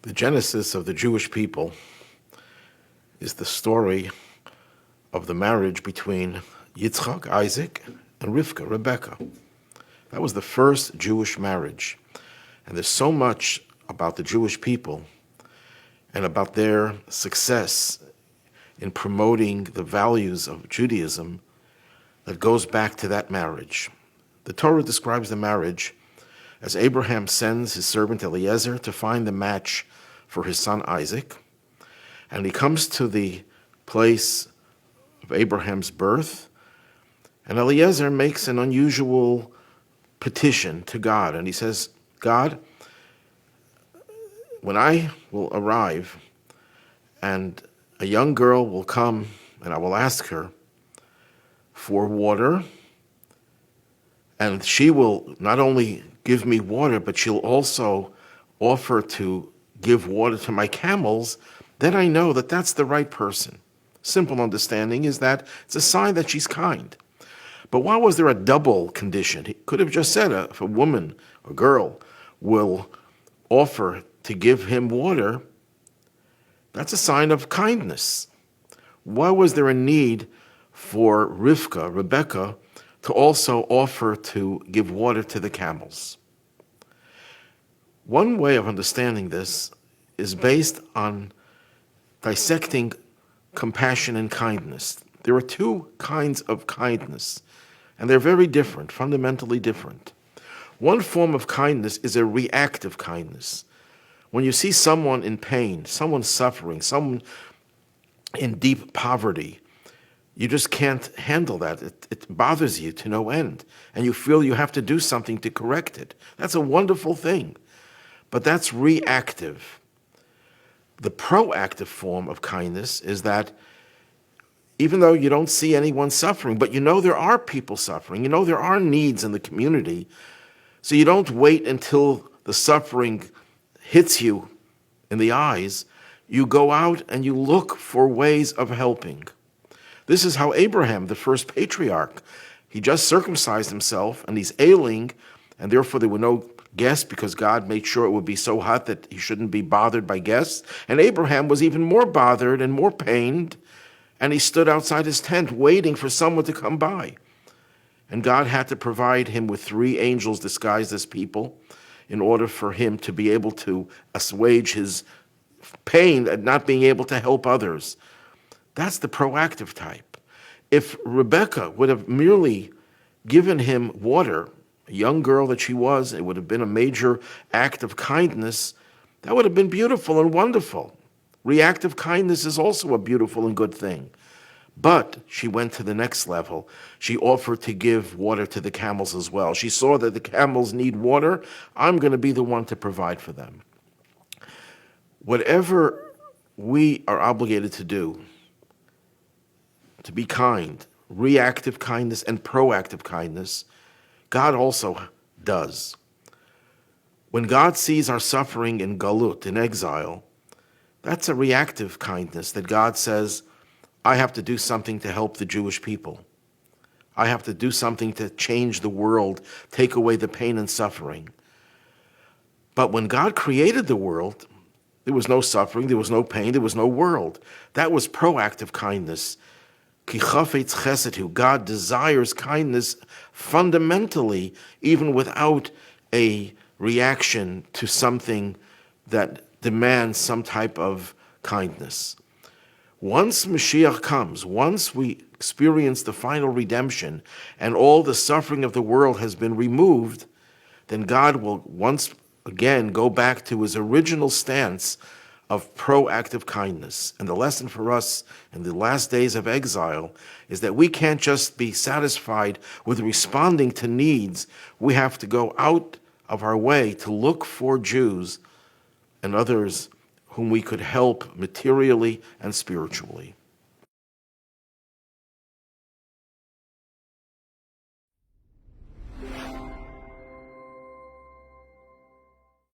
The genesis of the Jewish people is the story of the marriage between Yitzchak, Isaac, and Rivka, Rebecca. That was the first Jewish marriage. And there's so much about the Jewish people and about their success in promoting the values of Judaism that goes back to that marriage. The Torah describes the marriage as Abraham sends his servant Eliezer to find the match for his son Isaac, and he comes to the place of Abraham's birth, and Eliezer makes an unusual petition to God, and he says, God, when I will arrive and a young girl will come and I will ask her for water, and she will not only give me water, but she'll also offer to give water to my camels, then I know that that's the right person. Simple understanding is that it's a sign that she's kind. But why was there a double condition? He could have just said if a woman or girl will offer to give him water, that's a sign of kindness. Why was there a need for Rebecca, to also offer to give water to the camels? One way of understanding this is based on dissecting compassion and kindness. There are two kinds of kindness, and they're very different, fundamentally different. One form of kindness is a reactive kindness. When you see someone in pain, someone suffering, someone in deep poverty, you just can't handle that. It bothers you to no end, and you feel you have to do something to correct it. That's a wonderful thing, but that's reactive. The proactive form of kindness is that even though you don't see anyone suffering, but you know there are people suffering, you know there are needs in the community, so you don't wait until the suffering hits you in the eyes. You go out and you look for ways of helping. This is how Abraham, the first patriarch, he just circumcised himself and he's ailing, and therefore there were no guests because God made sure it would be so hot that he shouldn't be bothered by guests. And Abraham was even more bothered and more pained, and he stood outside his tent waiting for someone to come by. And God had to provide him with 3 angels disguised as people in order for him to be able to assuage his pain at not being able to help others. That's the proactive type. If Rebecca would have merely given him water, a young girl that she was, it would have been a major act of kindness. That would have been beautiful and wonderful. Reactive kindness is also a beautiful and good thing. But she went to the next level. She offered to give water to the camels as well. She saw that the camels need water. I'm going to be the one to provide for them. Whatever we are obligated to do, to be kind, reactive kindness and proactive kindness, God also does. When God sees our suffering in galut, in exile, that's a reactive kindness that God says, I have to do something to help the Jewish people. I have to do something to change the world, take away the pain and suffering. But when God created the world, there was no suffering, there was no pain, there was no world. That was proactive kindness. Ki chafetz chesed, God desires kindness fundamentally, even without a reaction to something that demands some type of kindness. Once Mashiach comes, once we experience the final redemption and all the suffering of the world has been removed, then God will once again go back to his original stance of proactive kindness. And the lesson for us in the last days of exile is that we can't just be satisfied with responding to needs. We have to go out of our way to look for Jews and others whom we could help materially and spiritually.